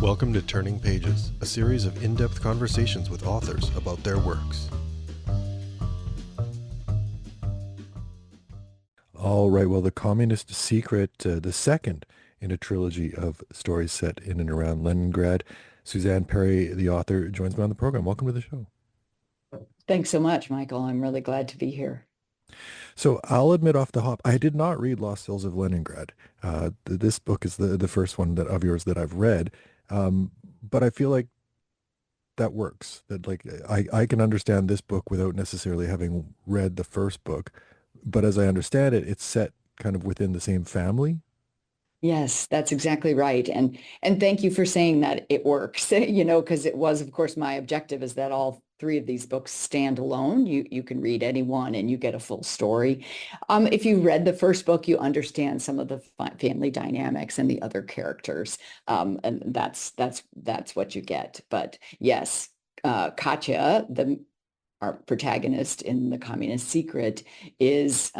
Welcome to Turning Pages, a series of in-depth conversations with authors about their works. All right, well, The Communist Secret, the second in a trilogy of stories set in and around Leningrad. Suzanne Parry, the author, joins me on the program. Welcome to the show. Thanks so much, Michael. I'm really glad to be here. So I'll admit off the hop, I did not read Lost Souls of Leningrad. This book is the first one of yours that I've read, but I feel like that works. That like I can understand this book without necessarily having read the first book, but as I understand it, it's set kind of within the same family. Yes, that's exactly right. And thank you for saying that it works, because it was, of course, my objective is that all three of these books stand alone. You can read any one and you get a full story. If you read the first book, you understand some of the family dynamics and the other characters. And that's what you get. But yes, Katya, our protagonist in The Communist Secret, is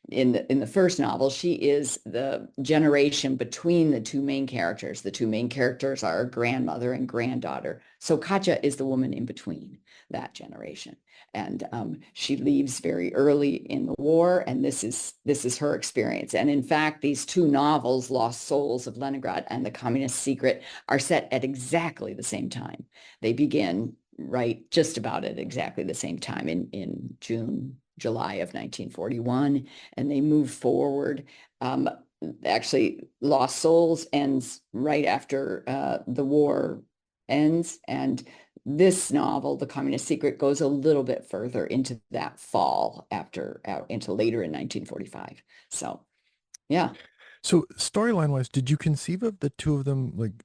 in the first novel. She is the generation between the two main characters. The two main characters are grandmother and granddaughter. So Katya is the woman in between that generation, and she leaves very early in the war. And this is her experience. And in fact, these two novels, Lost Souls of Leningrad and The Communist Secret, are set at exactly the same time. They begin right just about at exactly the same time in July of 1941, and they move forward. Actually, Lost Souls ends right after the war ends, and this novel, The Communist Secret, goes a little bit further into that fall into later in 1945. So, yeah. So storyline wise, did you conceive of the two of them like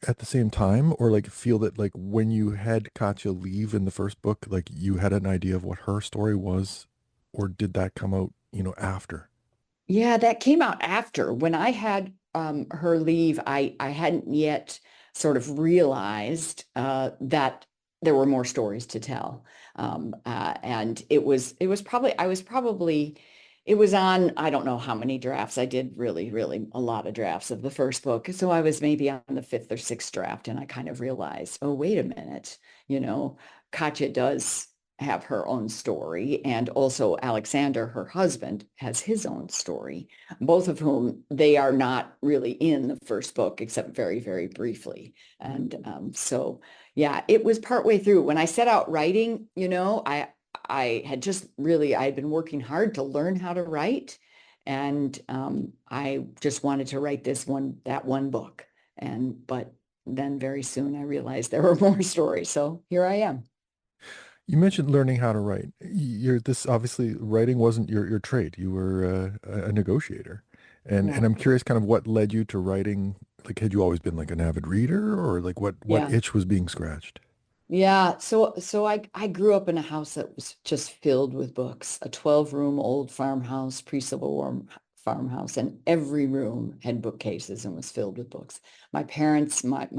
at the same time, or like feel that like when you had Katya leave in the first book, like you had an idea of what her story was, or did that come out, after? Yeah, that came out after. When I had her leave, I hadn't yet sort of realized that there were more stories to tell. And it was probably it was on, I don't know how many drafts. I did really, really a lot of drafts of the first book. So I was maybe on the fifth or sixth draft, and I kind of realized, oh, wait a minute, Katya does have her own story, and also Alexander, her husband, has his own story, both of whom they are not really in the first book except very, very briefly. And so, yeah, it was partway through when I set out writing. I had just really, I had been working hard to learn how to write, and I just wanted to write that one book. But then very soon I realized there were more stories, so here I am. You mentioned learning how to write. This obviously writing wasn't your trade. You were a negotiator, and Yeah. I'm curious, kind of what led you to writing. Like, had you always been like an avid reader, or like what Yeah. itch was being scratched? Yeah, so I grew up in a house that was just filled with books, a 12-room old farmhouse, pre-Civil War farmhouse, and every room had bookcases and was filled with books. My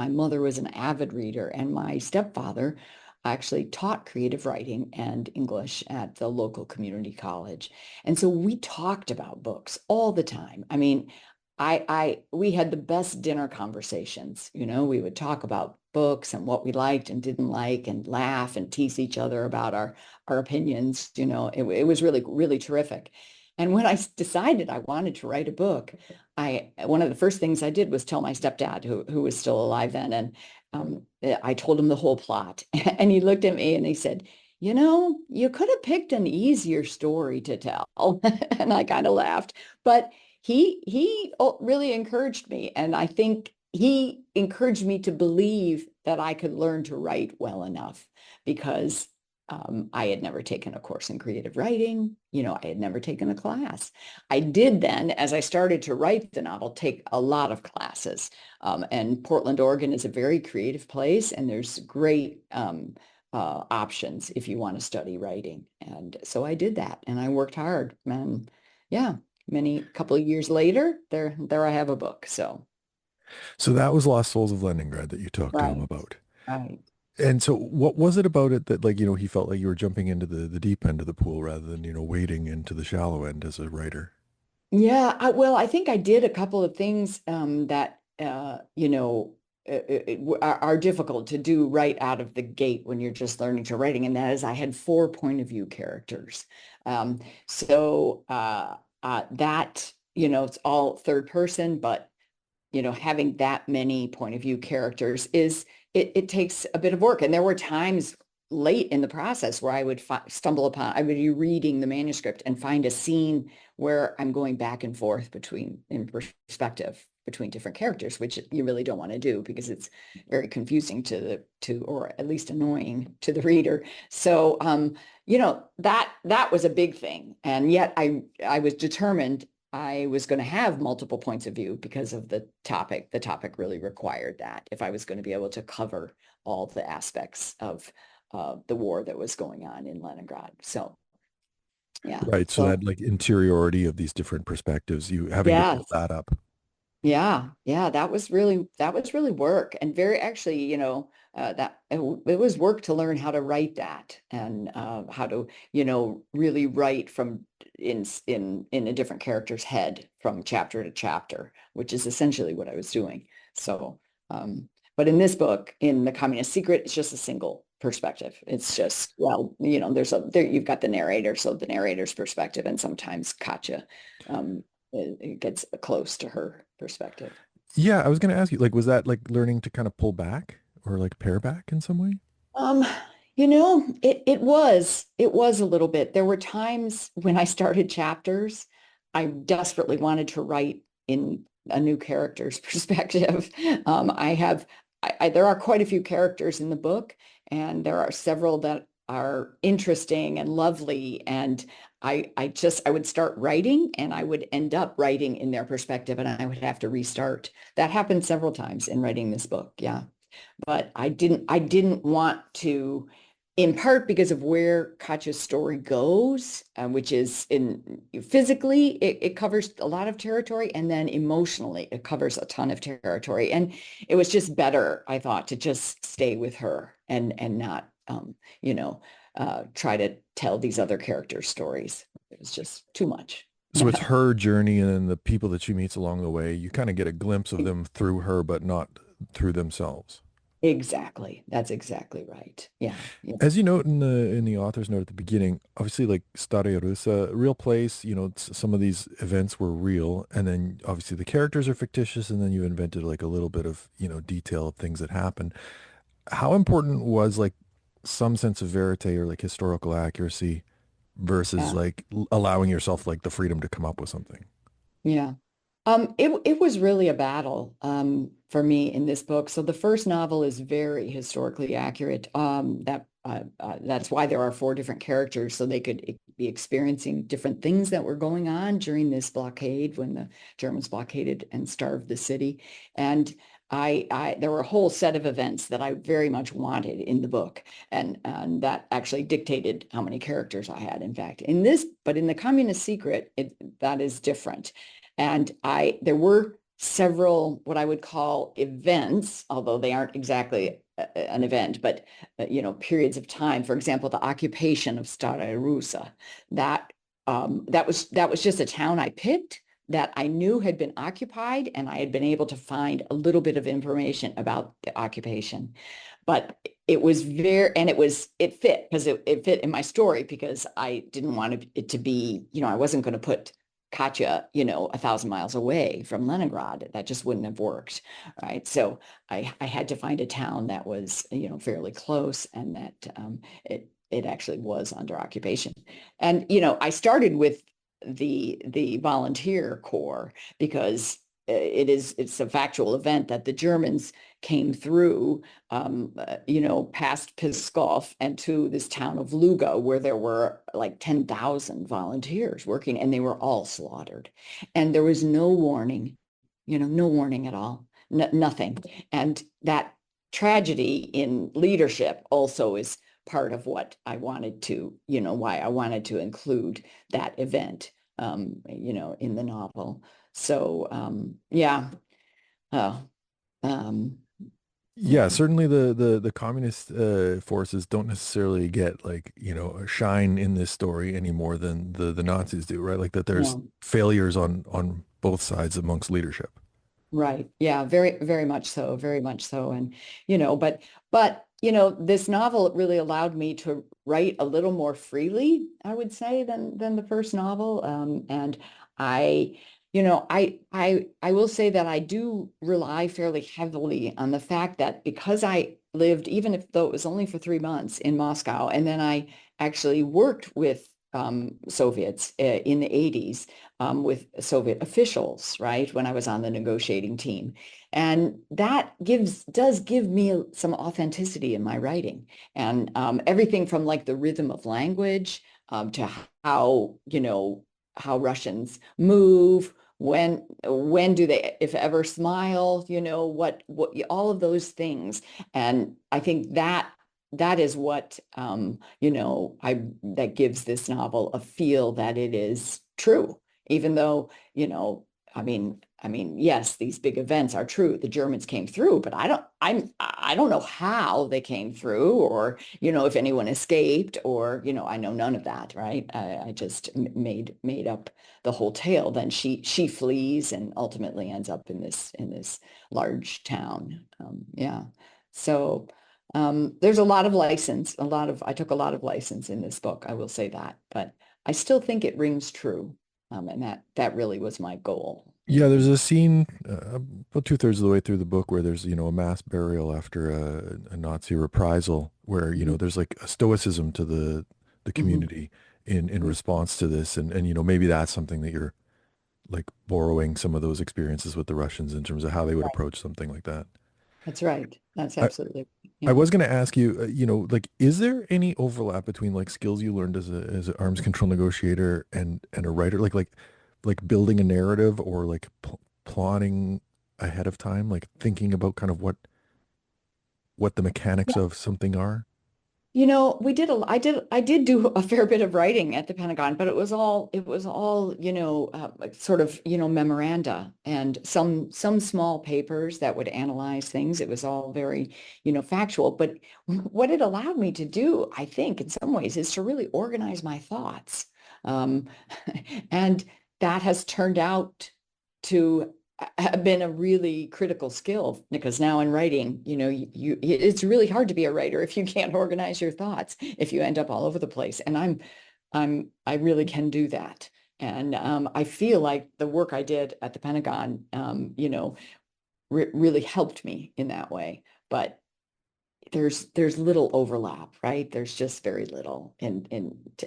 mother was an avid reader, and my stepfather actually taught creative writing and English at the local community college. And so we talked about books all the time. I mean, we had the best dinner conversations. We would talk about books and what we liked and didn't like, and laugh and tease each other about our opinions. It was really, really terrific. And when I decided I wanted to write a book, one of the first things I did was tell my stepdad, who was still alive then, and I told him the whole plot. And he looked at me and he said, you could have picked an easier story to tell. And I kind of laughed, but he really encouraged me, and I think he encouraged me to believe that I could learn to write well enough, because I had never taken a course in creative writing. I had never taken a class. I did then, as I started to write the novel, take a lot of classes. And Portland, Oregon is a very creative place, and there's great options if you want to study writing. And so I did that, and I worked hard. And yeah, couple of years later, there I have a book. So that was Lost Souls of Leningrad that you talked to him Right, about. right. And so what was it about it that like, he felt like you were jumping into the deep end of the pool rather than, wading into the shallow end as a writer? Yeah, well, I think I did a couple of things that are difficult to do right out of the gate when you're just learning to writing. And that is, I had 4 point of view characters. Um, so that, it's all third person, but having that many point of view characters it takes a bit of work. And there were times late in the process where I would stumble upon, I would be reading the manuscript and find a scene where I'm going back and forth in perspective between different characters, which you really don't want to do because it's very confusing or at least annoying to the reader. So, that was a big thing. And yet I was determined I was going to have multiple points of view because of the topic. The topic really required that if I was going to be able to cover all the aspects of the war that was going on in Leningrad. So, yeah. Right. So So, that like interiority of these different perspectives, you having to build yes. that up. Yeah, yeah, that was really work, and very actually, that it was work to learn how to write that, and how to, really write from in a different character's head from chapter to chapter, which is essentially what I was doing. So, but in this book, in The Communist Secret, it's just a single perspective. It's just, well, there you've got the narrator, so the narrator's perspective, and sometimes Katya. Um, it gets close to her perspective. Yeah, I was going to ask you, like, was that like learning to kind of pull back or like pare back in some way? Um, it was a little bit. There were times when I started chapters, I desperately wanted to write in a new character's perspective. There are quite a few characters in the book, and there are several that are interesting and lovely. And I would start writing and I would end up writing in their perspective and I would have to restart. That happened several times in writing this book. Yeah. But I didn't want to, in part because of where Katya's story goes, which is in physically, it covers a lot of territory, and then emotionally, it covers a ton of territory. And it was just better, I thought, to just stay with her and not, try to tell these other characters' stories. It was just too much. So it's Yeah. her journey and then the people that she meets along the way. You kind of get a glimpse of them through her, but not through themselves. Exactly. That's exactly right. Yeah. Yeah. As you note in the author's note at the beginning, obviously like Staraya Russa, real place, some of these events were real, and then obviously the characters are fictitious, and then you invented like a little bit of, detail of things that happened. How important was like some sense of verite or like historical accuracy versus Yeah. like allowing yourself like the freedom to come up with something? Yeah. It was really a battle for me in this book. So the first novel is very historically accurate. That's why there are 4 different characters, so they could be experiencing different things that were going on during this blockade when the Germans blockaded and starved the city. And there were a whole set of events that I very much wanted in the book, and that actually dictated how many characters I had. In fact, but in The Communist Secret, that is different. And there were several what I would call events, although they aren't exactly an event, but periods of time. For example, the occupation of Staraya Russa. That was just a town I picked that I knew had been occupied, and I had been able to find a little bit of information about the occupation. But it fit because it fit in my story, because I didn't want it to be, I wasn't going to put Katya, 1,000 miles away from Leningrad. That just wouldn't have worked, right? So I had to find a town that was, fairly close, and that it actually was under occupation. And I started with the volunteer corps because it's a factual event that the Germans came through, past Pskov and to this town of Luga, where there were like 10,000 volunteers working, and they were all slaughtered. And there was no warning, no warning at all, nothing. And that tragedy in leadership also is part of what I wanted to, why I wanted to include that event, in the novel. So, yeah. Oh, um, Yeah, yeah. certainly the communist forces don't necessarily get like, a shine in this story any more than the Nazis do, right? Like that there's No. failures on both sides amongst leadership. Right. Yeah, very, very much so, very much so. And, this novel really allowed me to write a little more freely, I would say, than the first novel. And I, I will say that I do rely fairly heavily on the fact that because I lived, even if though it was only for 3 months in Moscow, and then I actually worked with Soviets in the 80s with Soviet officials, right, when I was on the negotiating team. And that does give me some authenticity in my writing. And everything from like the rhythm of language to how Russians move, when do they, if ever, smile, what all of those things. And I think that is what I that gives this novel a feel that it is true, even though, yes, these big events are true. The Germans came through, but I don't know how they came through, or, if anyone escaped, or, I know none of that, right? I just made up the whole tale. Then she flees and ultimately ends up in this large town. Yeah. So there's a lot of license, I took a lot of license in this book, I will say that, but I still think it rings true. And that really was my goal. Yeah, there's a scene about two-thirds of the way through the book where there's, a mass burial after a Nazi reprisal where, Mhm. there's like a stoicism to the Mhm. community in response to this. And, maybe that's something that you're like borrowing some of those experiences with the Russians in terms of how they would Right. approach something like that. That's right. That's I, absolutely, I yeah. was going to ask you, like, is there any overlap between like skills you learned as an arms control negotiator and a writer, like building a narrative or like plotting ahead of time, like thinking about kind of what the mechanics of something are? I did do a fair bit of writing at the Pentagon, but it was all, like sort of, memoranda and some small papers that would analyze things. It was all very, factual. But what it allowed me to do, I think, in some ways, is to really organize my thoughts. Um, and that has turned out to have been a really critical skill, because now in writing, it's really hard to be a writer if you can't organize your thoughts, if you end up all over the place. And I really can do that. And I feel like the work I did at the Pentagon, really helped me in that way. But there's little overlap, right? There's just very little. And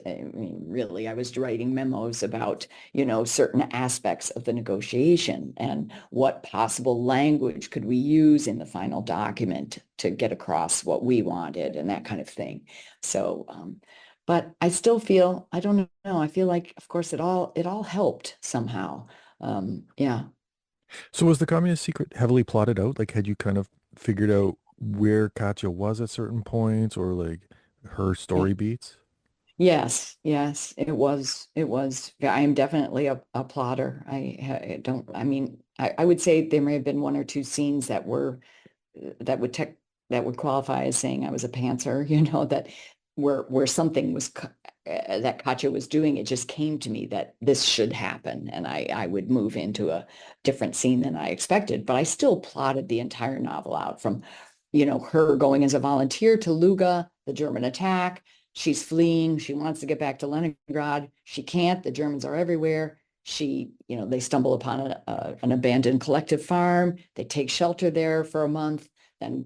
I mean, really, I was writing memos about, certain aspects of the negotiation and what possible language could we use in the final document to get across what we wanted and that kind of thing. So, but I still feel, I don't know, I feel like, of course, it all helped somehow. Yeah. So was the communist secret heavily plotted out? Like, had you kind of figured out where Katya was at certain points or like her story beats? Yes, yes, it was. It was. Yeah, I am definitely a plotter. I don't, I mean, I would say there may have been one or two scenes that would tech that would qualify as saying I was a pantser, that where something that Katya was doing, it just came to me that this should happen, and I would move into a different scene than I expected. But I still plotted the entire novel out from, her going as a volunteer to Luga, the German attack. She's fleeing. She wants to get back to Leningrad. She can't. The Germans are everywhere. They stumble upon an abandoned collective farm. They take shelter there for a month. Then,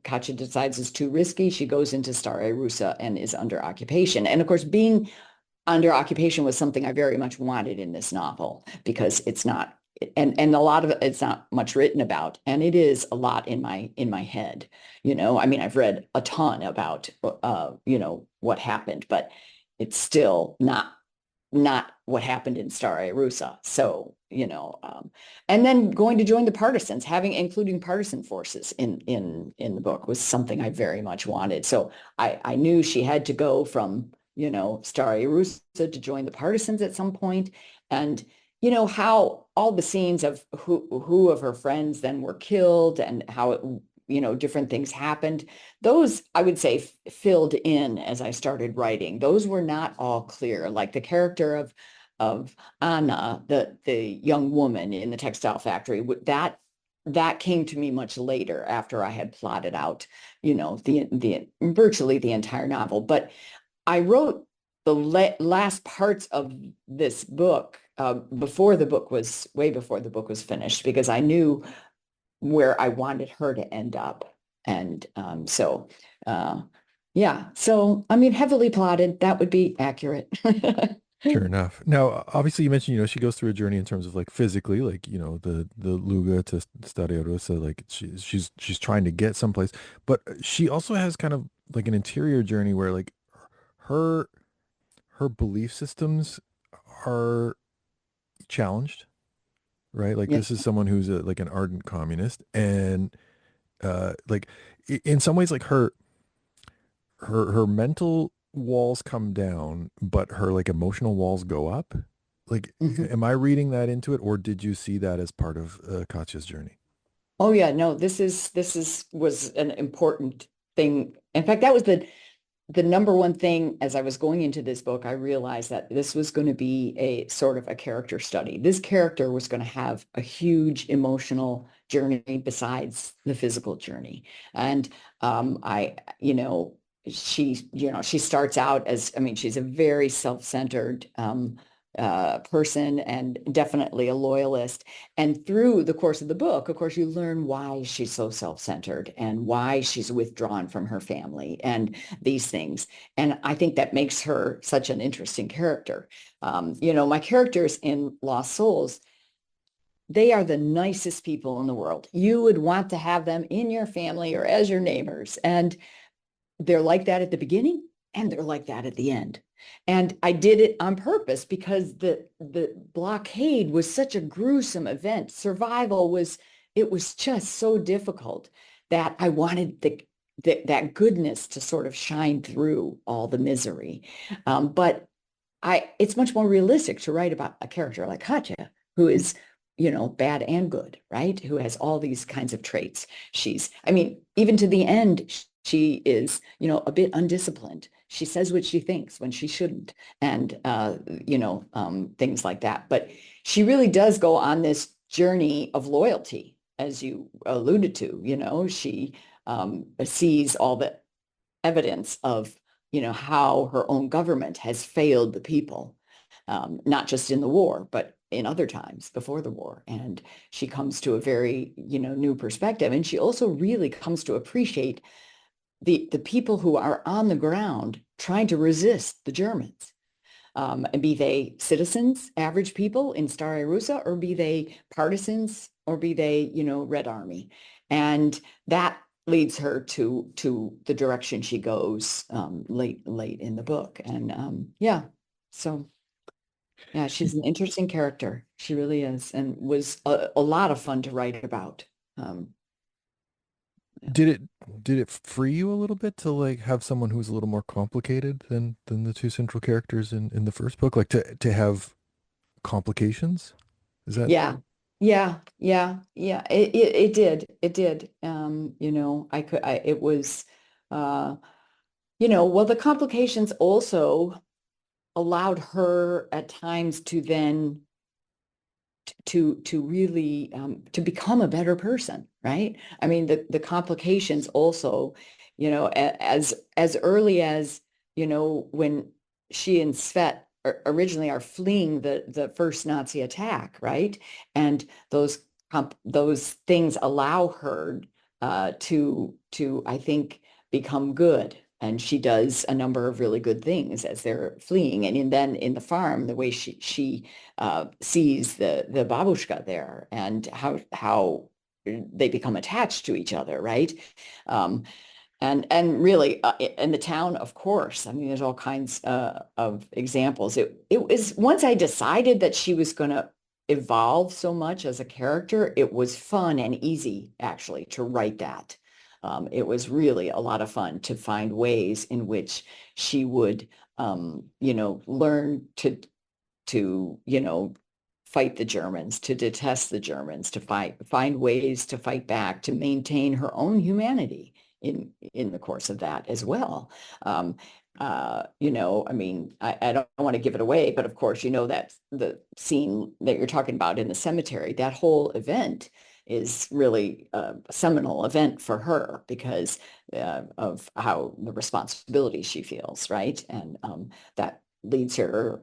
Katya decides it's too risky. She goes into Staraya Russa and is under occupation. And of course, being under occupation was something I very much wanted in this novel, because it's not, and a lot of it's not much written about, and it is a lot in my head. I mean, I've read a ton about what happened, but it's still not what happened in Staraya Russa. So, and then going to join the partisans, including partisan forces in the book, was something I very much wanted. So I knew she had to go from, Staraya Russa to join the partisans at some point. And, how all the scenes of who of her friends then were killed, and how different things happened. Those, I would say, filled in as I started writing. Those were not all clear. Like the character of Anna, the young woman in the textile factory, that came to me much later after I had plotted out, the virtually the entire novel. But I wrote the last parts of this book before the book was way before the book was finished, because I knew where I wanted her to end up. And uh, yeah, so I mean, heavily plotted, that would be accurate. Sure enough. Now, obviously, you mentioned, she goes through a journey in terms of like physically, like, the Luga to Staria Russa, like she's trying to get someplace, but she also has kind of like an interior journey where like her her belief systems are challenged, right? Like Yeah. this is someone who's like an ardent communist, and like in some ways, like her mental walls come down, but her like emotional walls go up. Like, Mhm. am I reading that into it, or did you see that as part of Katya's journey? Oh yeah, no, this is was an important thing. In fact, that was the number one thing as I was going into this book. I realized that this was going to be a sort of a character study. This character was going to have a huge emotional journey besides the physical journey. And she starts out as, I mean, she's a very self-centered person, and definitely a loyalist. And through the course of the book, of course, you learn why she's so self-centered and why she's withdrawn from her family and these things. And I think that makes her such an interesting character. My characters in Lost Souls, they are the nicest people in the world. You would want to have them in your family or as your neighbors. And they're like that at the beginning, and they're like that at the end. And I did it on purpose because the blockade was such a gruesome event. Survival was, it was just so difficult that I wanted that goodness to sort of shine through all the misery. But it's much more realistic to write about a character like Katya, who is, bad and good, right? Who has all these kinds of traits. I mean, even to the end, she is, a bit undisciplined. She says what she thinks when she shouldn't, and, things like that. But she really does go on this journey of loyalty, as you alluded to. She sees all the evidence of, how her own government has failed the people, not just in the war, but in other times before the war. And she comes to a very, new perspective. And she also really comes to appreciate the people who are on the ground trying to resist the Germans. And be they citizens, average people in Stara Russa, or be they partisans, or be they, Red Army. And that leads her to the direction she goes late in the book. And yeah, so yeah, she's an interesting character. She really is, and was a lot of fun to write about. Um, yeah. Did it did it free you a little bit to like have someone who's a little more complicated than the two central characters in the first book, like to have complications? Is that Yeah. Yeah. It did. It did. It was, uh, well, the complications also allowed her at times to then to really to become a better person, right? I mean, the complications also, as early as, when she and Svet originally are fleeing the first Nazi attack, right? And those things allow her to I think become good. And she does a number of really good things as they're fleeing. And then in the farm, the way she sees the babushka there, and how they become attached to each other, right? Um, and really in the town, of course. I mean, there's all kinds of examples. It was, once I decided that she was going to evolve so much as a character, it was fun and easy actually to write that. It was really a lot of fun to find ways in which she would, learn to fight the Germans, to detest the Germans, to find ways to fight back, to maintain her own humanity in the course of that as well. Um, I mean, I don't want to give it away, but of course, that the scene that you're talking about in the cemetery, that whole event is really a seminal event for her because of how the responsibility she feels, right? And that leads her,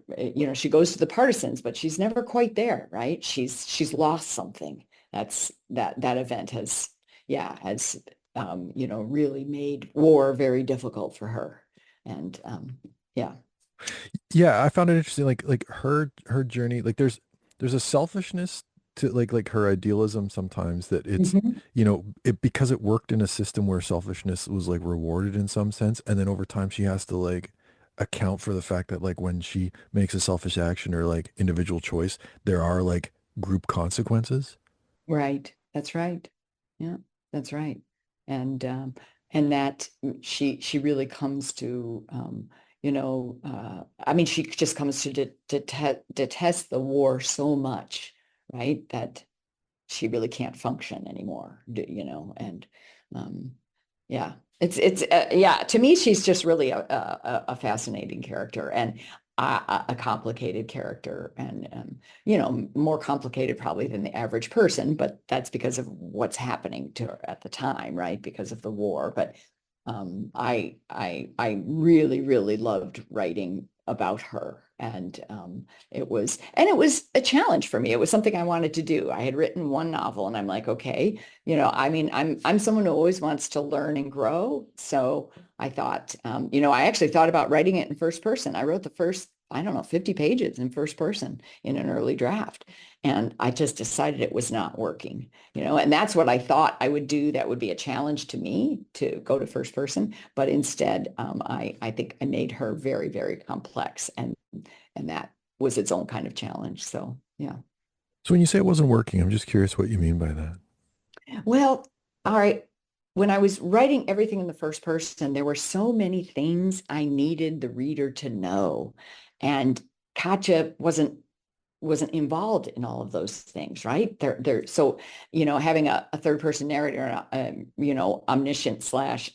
she goes to the partisans, but she's never quite there, right? She's lost something. That event has, yeah, has really made war very difficult for her. And yeah. Yeah, I found it interesting. Like her journey. Like there's a selfishness to like her idealism sometimes that it's Mhm. it because it worked in a system where selfishness was like rewarded in some sense, and then over time she has to like account for the fact that like when she makes a selfish action or like individual choice, there are like group consequences. Right. That's right. Yeah, that's right. And and that she really comes to I mean she just comes to detest the war so much, right? That she really can't function anymore, and um, yeah, yeah, to me, she's just really a fascinating character and a complicated character and, more complicated probably than the average person, but that's because of what's happening to her at the time, right? Because of the war. But I really, really loved writing about her. And it was a challenge for me. It was something I wanted to do. I had written one novel and I'm like, okay, I mean, I'm someone who always wants to learn and grow. So I thought, I actually thought about writing it in first person. I wrote the first, I don't know, 50 pages in first person in an early draft. And I just decided it was not working, and that's what I thought I would do. That would be a challenge to me to go to first person. But instead, I think I made her very, very complex. And that was its own kind of challenge. So, yeah. So when you say it wasn't working, I'm just curious what you mean by that. Well, all right. When I was writing everything in the first person, there were so many things I needed the reader to know. And Katya wasn't involved in all of those things, right? So, having a third person narrator, omniscient slash,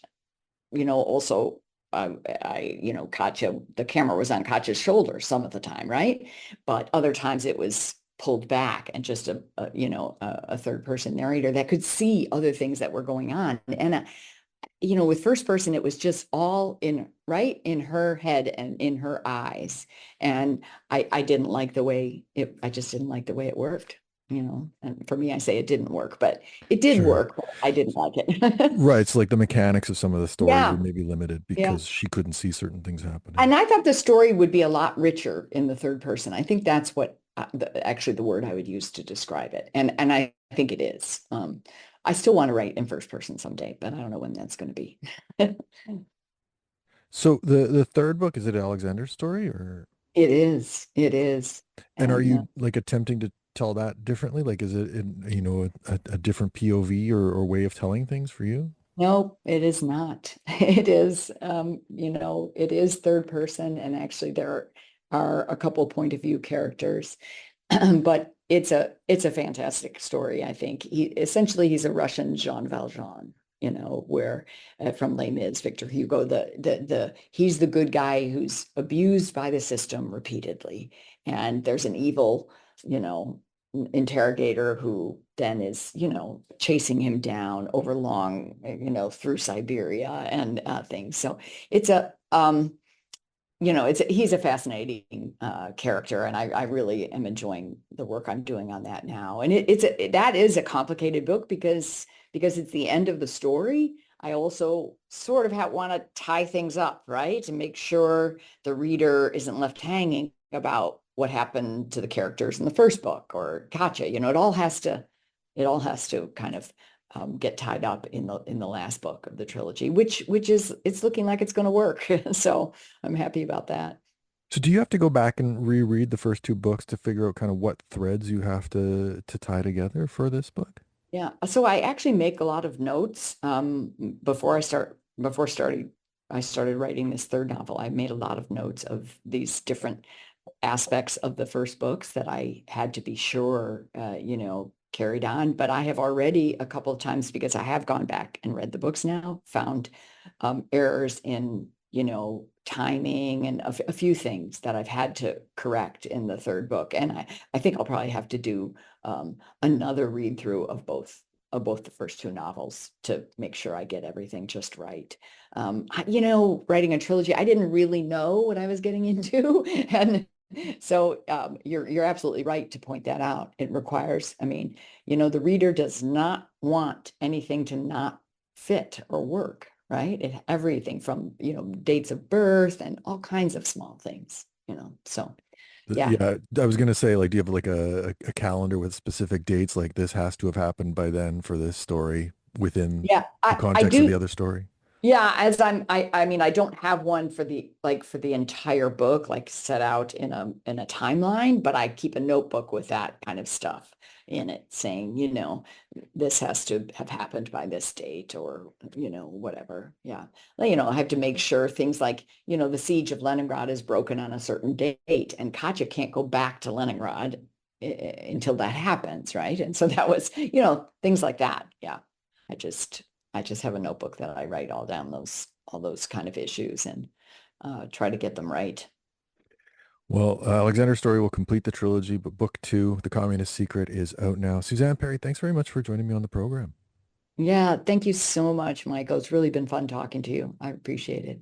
also Katya, the camera was on Katya's shoulder some of the time, right? But other times it was pulled back and just a third person narrator that could see other things that were going on. And with first person, it was just all right in her head and in her eyes. And I didn't like the way I just didn't like the way it worked, and for me, I say it didn't work, but it did Sure. work, but I didn't like it. Right. It's like the mechanics of some of the story were Yeah. maybe limited Yeah. because she couldn't see certain things And happening. I thought the story would be a lot richer in the third person. I think that's what actually the word I would use to describe it. And I think it is. I still want to write in first person someday, but I don't know when that's going to be. So the third book, is it Alexander's story or It is. It is. and are And you like attempting to tell that differently? Like is it in, a different POV or way of telling things for you? no, it is not. It is, it is third person. And actually there are a couple point of view characters. But it's a fantastic story, I think. He's a Russian Jean Valjean, where from Les Mis, Victor Hugo, he's the good guy who's abused by the system repeatedly. And there's an evil, you know, interrogator who then is, chasing him down over long, through Siberia and things. So it's he's a fascinating character, and I really am enjoying the work I'm doing on that now. And that is a complicated book because it's the end of the story. I also sort of want to tie things up, right, and make sure the reader isn't left hanging about what happened to the characters in the first book or Katya. It all has to kind of get tied up in the last book of the trilogy, which is it's looking like it's going to work. So I'm happy about that. So do you have to go back and reread the first two books to figure out kind of what threads you have to tie together for this book? Yeah. So I actually make a lot of notes before I started writing this third novel. I made a lot of notes of these different aspects of the first books that I had to be sure, carried on. But I have already a couple of times, because I have gone back and read the books now, found errors in, timing and a few things that I've had to correct in the third book. And I think I'll probably have to do another read through of both the first two novels to make sure I get everything just right. Writing a trilogy, I didn't really know what I was getting into. And so you're absolutely right to point that out. It requires, the reader does not want anything to not fit or work, right? Everything from, dates of birth and all kinds of small things, so yeah. Yeah, I was gonna say, like, do you have like a calendar with specific dates? Like this has to have happened by then for this story within Yeah, the I context of the do. other story. Yeah, I don't have one for the entire book, like set out in a timeline, but I keep a notebook with that kind of stuff in it saying, this has to have happened by this date or, whatever. Yeah. Well, I have to make sure things like, the siege of Leningrad is broken on a certain date and Katya can't go back to Leningrad until that happens, right? And so that was, things like that. Yeah. I just I just have a notebook that I write all those kind of issues and try to get them right. Well, Alexander's story will complete the trilogy, but book two, The Communist Secret, is out now. Suzanne Parry, thanks very much for joining me on the program. Yeah, thank you so much, Michael. It's really been fun talking to you. I appreciate it.